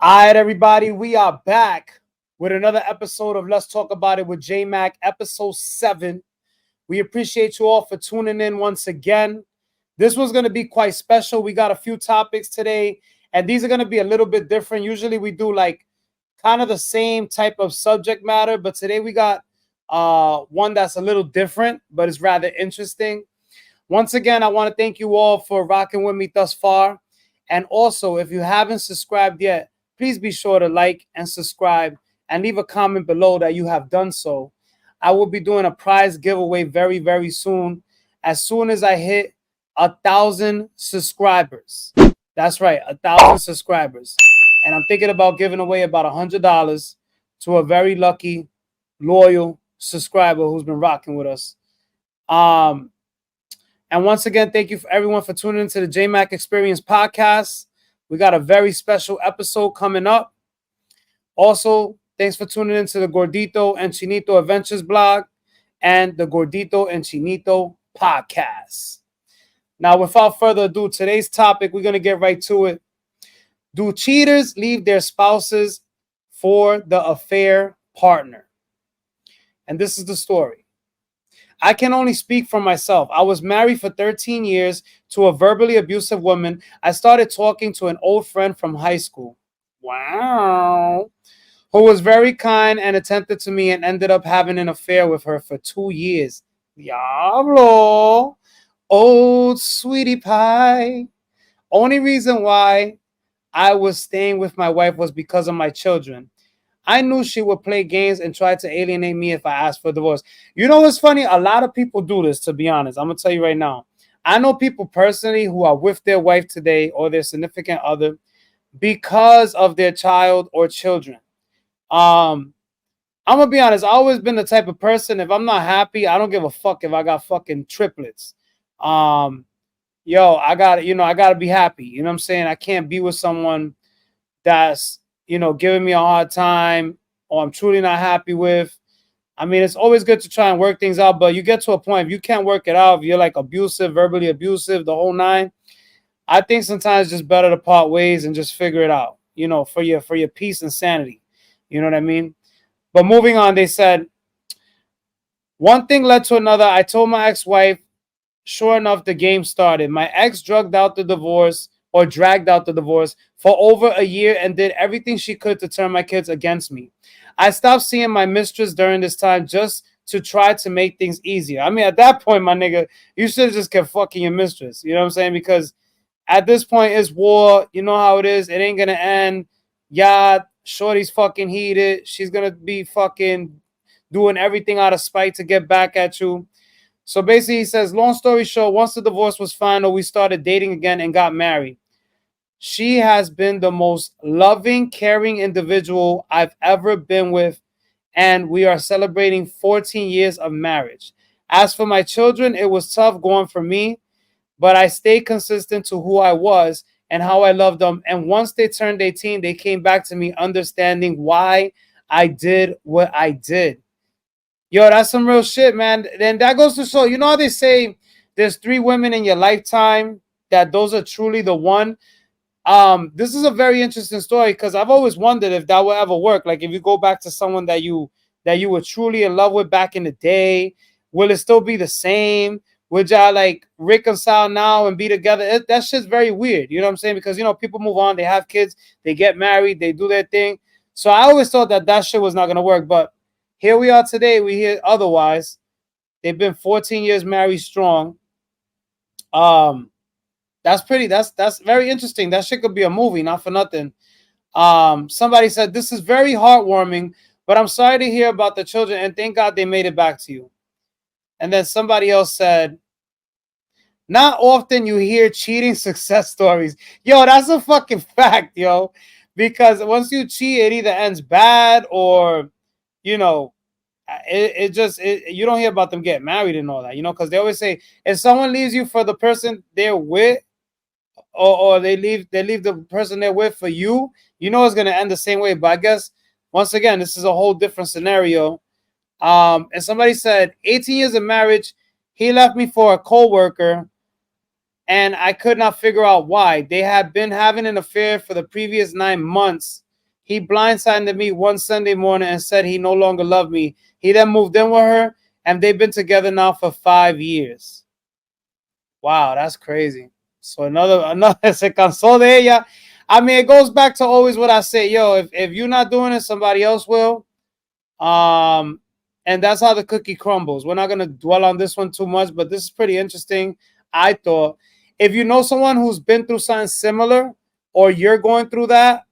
All right, everybody, we are back with another episode of Let's Talk About It with JMACK, episode 7. We appreciate you all for tuning in once again. This was going to be quite special. We got a few topics today, and these are going to be a little bit different. Usually we do like kind of the same type of subject matter, but today we got one that's a little different, but it's rather interesting. Once again, I want to thank you all for rocking with me thus far. And also, if you haven't subscribed yet, please be sure to like and subscribe and leave a comment below that you have done so. I will be doing a prize giveaway very, very soon as I hit 1,000 subscribers. That's right, 1,000 subscribers. And I'm thinking about giving away about $100 to a very lucky, loyal subscriber who's been rocking with us. And once again, thank you for everyone for tuning into the JMACK Experience podcast. We got a very special episode coming up. Also, thanks for tuning into the Gordito and Chinito Adventures blog and the Gordito and Chinito podcast. Now, without further ado, today's topic, we're going to get right to it. Do cheaters leave their spouses for the affair partner? And this is the story. I can only speak for myself. I was married for 13 years to a verbally abusive woman. I started talking to an old friend from high school. Wow. Who was very kind and attentive to me and ended up having an affair with her for 2 years. Diablo. Old sweetie pie. Only reason why I was staying with my wife was because of my children. I knew she would play games and try to alienate me if I asked for divorce. You know what's funny? A lot of people do this, to be honest. I'm going to tell you right now. I know people personally who are with their wife today or their significant other because of their child or children. I'm going to be honest. I've always been the type of person, if I'm not happy, I don't give a fuck if I got fucking triplets. I got to be happy. You know what I'm saying? I can't be with someone that's giving me a hard time or I'm truly not happy with. I mean, it's always good to try and work things out, but you get to a point, if you can't work it out, if you're like abusive, verbally abusive, the whole nine, I think sometimes it's just better to part ways and just figure it out, for your peace and sanity. You know what I mean? But moving on, they said, one thing led to another. I told my ex-wife, sure enough, the game started. My ex dragged out the divorce for over a year and did everything she could to turn my kids against me. I stopped seeing my mistress during this time just to try to make things easier. I mean, at that point, my nigga, you should have just kept fucking your mistress. You know what I'm saying? Because at this point, it's war. You know how it is. It ain't going to end. Yeah, shorty's fucking heated. She's going to be fucking doing everything out of spite to get back at you. So basically, he says, long story short, once the divorce was final, we started dating again and got married. She has been the most loving, caring individual I've ever been with, and we are celebrating 14 years of marriage. As for my children, it was tough going for me, but I stayed consistent to who I was and how I loved them. And once they turned 18, they came back to me understanding why I did what I did. Yo, that's some real shit, man. Then that goes to show, you know how they say there's 3 women in your lifetime, that those are truly the one. This is a very interesting story because I've always wondered if that will ever work. Like if you go back to someone that you were truly in love with back in the day, will it still be the same? Would y'all like reconcile now and be together? That shit's very weird. You know what I'm saying? Because people move on, they have kids, they get married, they do their thing. So I always thought that shit was not gonna work, but here we are today. We hear otherwise. They've been 14 years married strong. That's very interesting. That shit could be a movie, not for nothing. Somebody said, this is very heartwarming, but I'm sorry to hear about the children and thank God they made it back to you. And then somebody else said, not often you hear cheating success stories. Yo, that's a fucking fact, yo. Because once you cheat, it either ends bad or you don't hear about them getting married and all that, because they always say if someone leaves you for the person they're with, or they leave the person they're with for you, it's going to end the same way. But I guess once again, this is a whole different scenario. And somebody said 18 years of marriage, he left me for a co-worker and I could not figure out why. They had been having an affair for the previous 9 months. He blindsided me one Sunday morning and said he no longer loved me. He then moved in with her, and they've been together now for 5 years. Wow, that's crazy. So another se cansó de ella. I mean, it goes back to always what I say, yo, if you're not doing it, somebody else will. Um, and that's how the cookie crumbles. We're not gonna dwell on this one too much, but this is pretty interesting. I thought if you know someone who's been through something similar or you're going through that,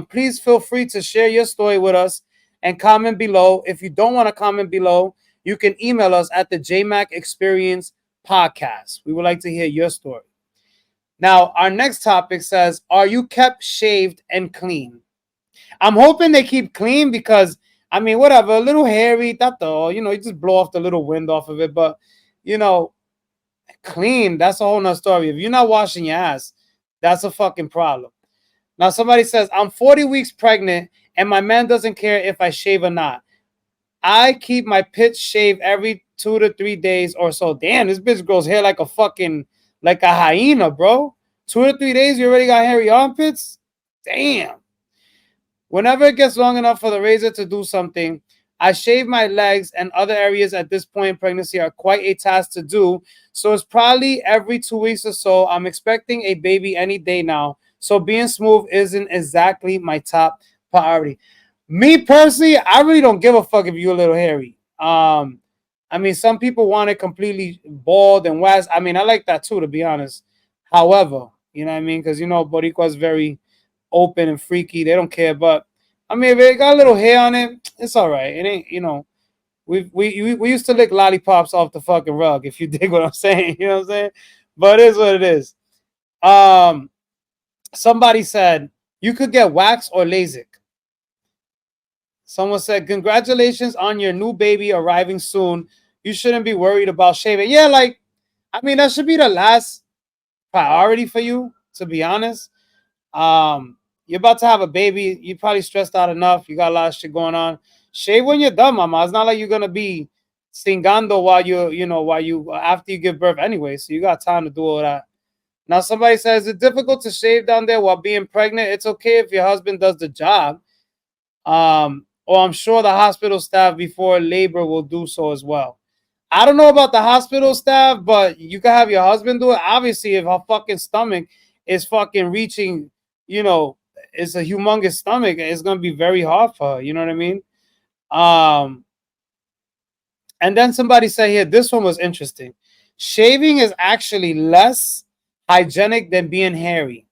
please feel free to share your story with us and comment below. If you don't want to comment below, you can email us at the JMACK Experience Podcast. We would like to hear your story. Now, our next topic says, are you kept shaved and clean? I'm hoping they keep clean because, I mean, whatever, a little hairy, tato, you just blow off the little wind off of it. But, you know, clean, that's a whole nother story. If you're not washing your ass, that's a fucking problem. Now, somebody says, I'm 40 weeks pregnant and my man doesn't care if I shave or not. I keep my pits shaved every 2 to 3 days or so. Damn, this bitch grows hair like like a hyena, bro. 2 to 3 days, you already got hairy armpits? Damn. Whenever it gets long enough for the razor to do something, I shave my legs, and other areas at this point in pregnancy are quite a task to do. So it's probably every 2 weeks or so. I'm expecting a baby any day now. So being smooth isn't exactly my top priority. Me personally, I really don't give a fuck if you're a little hairy. I mean, some people want it completely bald and waxed. I mean, I like that too, to be honest. However, you know what I mean? Because, Boricua's very open and freaky. They don't care. But, I mean, if it got a little hair on it, it's all right. It ain't, we used to lick lollipops off the fucking rug, if you dig what I'm saying. You know what I'm saying? But it is what it is. Somebody said, you could get wax or LASIK. Someone said, congratulations on your new baby arriving soon. You shouldn't be worried about shaving. Yeah, I mean, that should be the last priority for you, to be honest. You're about to have a baby. You're probably stressed out enough. You got a lot of shit going on. Shave when you're done, mama. It's not like you're gonna be singando after you give birth anyway. So you got time to do all that. Now, somebody says it's difficult to shave down there while being pregnant. It's okay if your husband does the job. Or I'm sure the hospital staff before labor will do so as well. I don't know about the hospital staff, but you can have your husband do it. Obviously, if her fucking stomach is fucking reaching, it's a humongous stomach, it's gonna be very hard for her. You know what I mean? And then somebody said here, this one was interesting. Shaving is actually less hygienic than being hairy.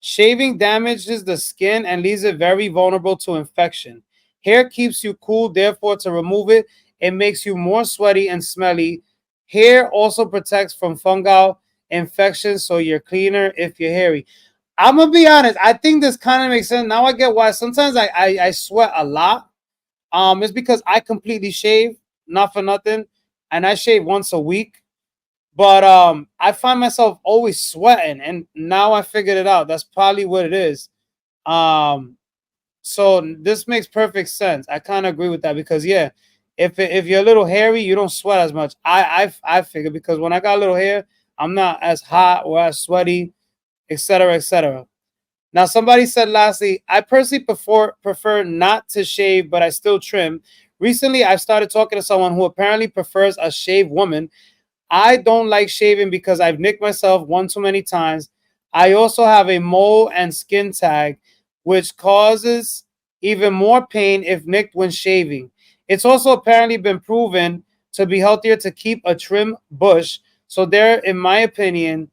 Shaving damages the skin and leaves it very vulnerable to infection. Hair keeps you cool, therefore, to remove it, it makes you more sweaty and smelly. Hair also protects from fungal infections, so you're cleaner if you're hairy. I'm gonna be honest, I think this kind of makes sense. Now I get why sometimes I sweat a lot. It's because I completely shave, not for nothing, and I shave once a week. But I find myself always sweating, and now I figured it out. That's probably what it is. So this makes perfect sense. I kind of agree with that because yeah, if you're a little hairy, you don't sweat as much. I figure because when I got a little hair, I'm not as hot or as sweaty, etc., etc. Now, somebody said lastly, I personally prefer not to shave, but I still trim. Recently, I've started talking to someone who apparently prefers a shaved woman. I don't like shaving because I've nicked myself one too many times. I also have a mole and skin tag, which causes even more pain if nicked when shaving. It's also apparently been proven to be healthier to keep a trim bush. So there, in my opinion,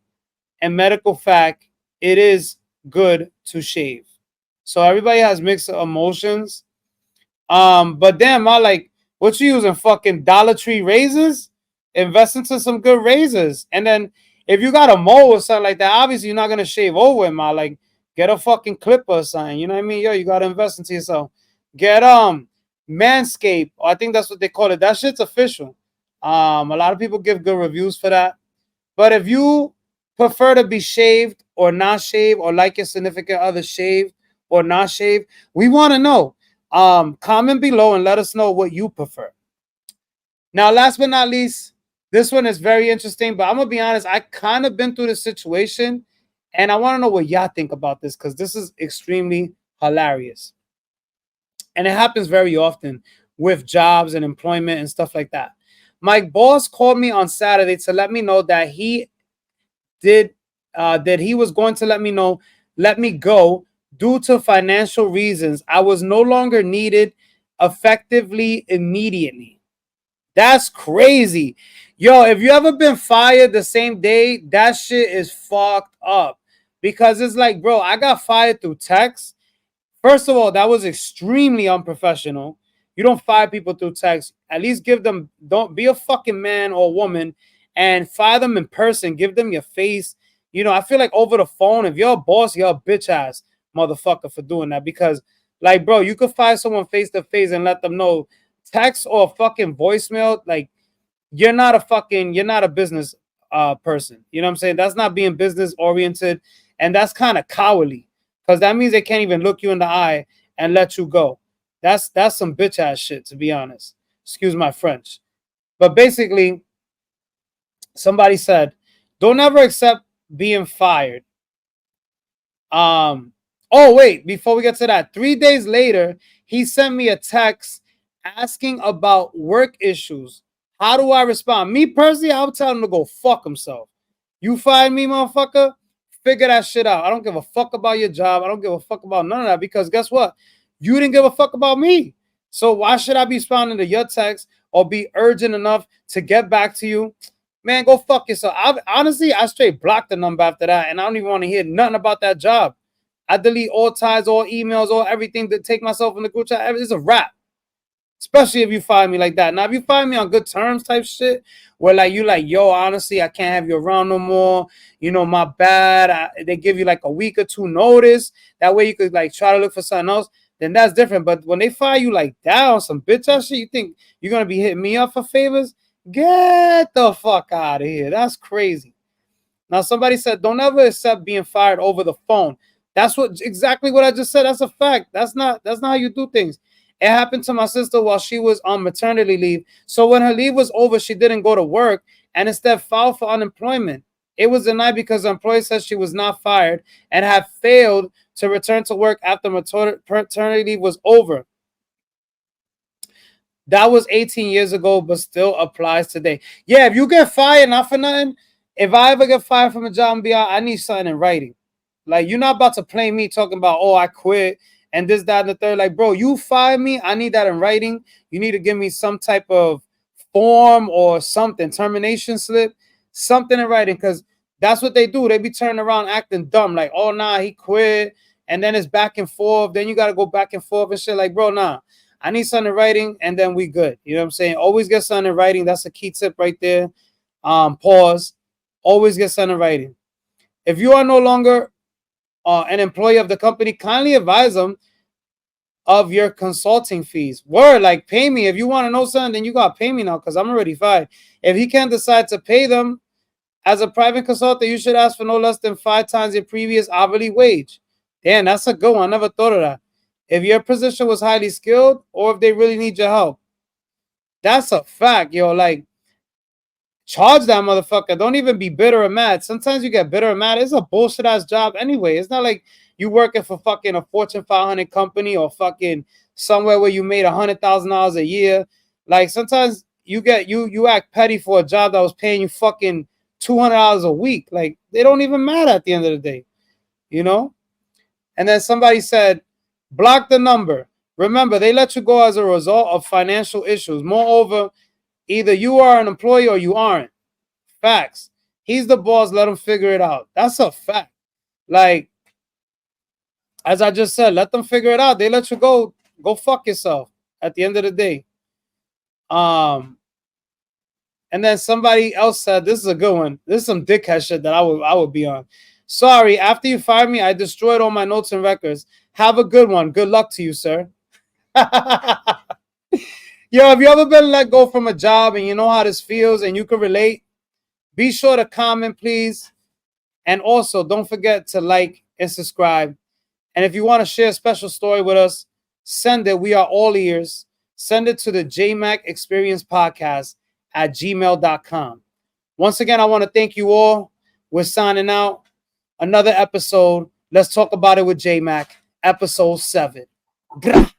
and medical fact, it is good to shave. So everybody has mixed emotions. But damn, what you using? Fucking Dollar Tree razors? Invest into some good razors. And then if you got a mole or something like that, obviously you're not gonna shave over it, Like, get a fucking clipper or something. You know what I mean? Yo, you gotta invest into yourself. Get Manscaped. I think that's what they call it. That shit's official. A lot of people give good reviews for that. But if you prefer to be shaved or not shaved, or like your significant other shaved or not shaved, we want to know. Comment below and let us know what you prefer. Now, last but not least, this one is very interesting, but I'm gonna be honest, I kind of been through this situation, and I want to know what y'all think about this because this is extremely hilarious. And it happens very often with jobs and employment and stuff like that. My boss called me on Saturday to let me know that he that he was going to let me go due to financial reasons. I was no longer needed effectively immediately. That's crazy. Yo, if you ever been fired the same day, that shit is fucked up. Because it's like, bro, I got fired through text. First of all, that was extremely unprofessional. You don't fire people through text. At least give them, don't be a fucking man or woman and fire them in person. Give them your face. I feel like over the phone, if you're a boss, you're a bitch ass motherfucker for doing that. Because, like, bro, you could fire someone face to face and let them know. Text or fucking voicemail, like, you're not a business person. You know what I'm saying? That's not being business oriented, and that's kind of cowardly, because that means they can't even look you in the eye and let you go. That's some bitch ass shit, to be honest. Excuse my French. But basically, somebody said, don't ever accept being fired. Oh, wait, before we get to that, 3 days later, he sent me a text asking about work issues. How do I respond? Me personally, I would tell him to go fuck himself. You fired me, motherfucker? Figure that shit out. I don't give a fuck about your job. I don't give a fuck about none of that, because guess what? You didn't give a fuck about me. So why should I be responding to your text or be urgent enough to get back to you? Man, go fuck yourself. I straight blocked the number after that, and I don't even want to hear nothing about that job. I delete all ties, all emails, all everything to take myself in the group chat. It's a wrap. Especially if you fire me like that. Now, if you fire me on good terms type shit, where like you like, yo, honestly, I can't have you around no more. My bad. They give you like a week or two notice. That way you could like try to look for something else. Then that's different. But when they fire you like that on some bitch ass shit, you think you're going to be hitting me up for favors? Get the fuck out of here. That's crazy. Now, somebody said, don't ever accept being fired over the phone. That's exactly what I just said. That's a fact. That's not how you do things. It happened to my sister while she was on maternity leave. So when her leave was over, she didn't go to work and instead filed for unemployment. It was denied because the employer said she was not fired and had failed to return to work after maternity leave was over. That was 18 years ago, but still applies today. Yeah, if you get fired, not for nothing, if I ever get fired from a job and be out, I need something in writing. Like, you're not about to play me talking about, oh, I quit and this, that, and the third. Like, bro, you fired me. I need that in writing. You need to give me some type of form or something, termination slip, something in writing, because that's what they do. They be turning around acting dumb. Like, oh, nah, he quit. And then it's back and forth. Then you got to go back and forth and shit. Like, bro, nah. I need something in writing, and then we good. You know what I'm saying? Always get something in writing. That's a key tip right there. Pause. Always get something in writing. If you are no longer an employee of the company, kindly advise them of your consulting fees. Word, like, pay me. If you want to know something, then you got to pay me now, because I'm already fired. If he can't decide to pay them as a private consultant, you should ask for no less than 5 times your previous hourly wage. Damn, that's a good one. I never thought of that. If your position was highly skilled or if they really need your help. That's a fact, yo. Like, charge that motherfucker. Don't even be bitter or mad. Sometimes you get bitter or mad. It's a bullshit ass job anyway. It's not like you working for fucking a Fortune 500 company or fucking somewhere where you made $100,000 a year. Like, sometimes you act petty for a job that was paying you fucking $200 a week. Like, they don't even matter at the end of the day, And then somebody said, block the number. Remember, they let you go as a result of financial issues. Moreover, either you are an employee or you aren't. Facts. He's the boss. Let him figure it out. That's a fact. Like, as I just said, let them figure it out. They let you go. Go fuck yourself at the end of the day. And then somebody else said, this is a good one. This is some dickhead shit that I would be on. Sorry, after you fired me, I destroyed all my notes and records. Have a good one. Good luck to you, sir. Yo, have you ever been let go from a job and you know how this feels and you can relate? Be sure to comment, please. And also, don't forget to like and subscribe. And if you want to share a special story with us, send it. We are all ears. Send it to the JMACK at gmail.com. Once again, I want to thank you all. We're signing out. Another episode. Let's talk about it with JMACK. Episode 7. Grah.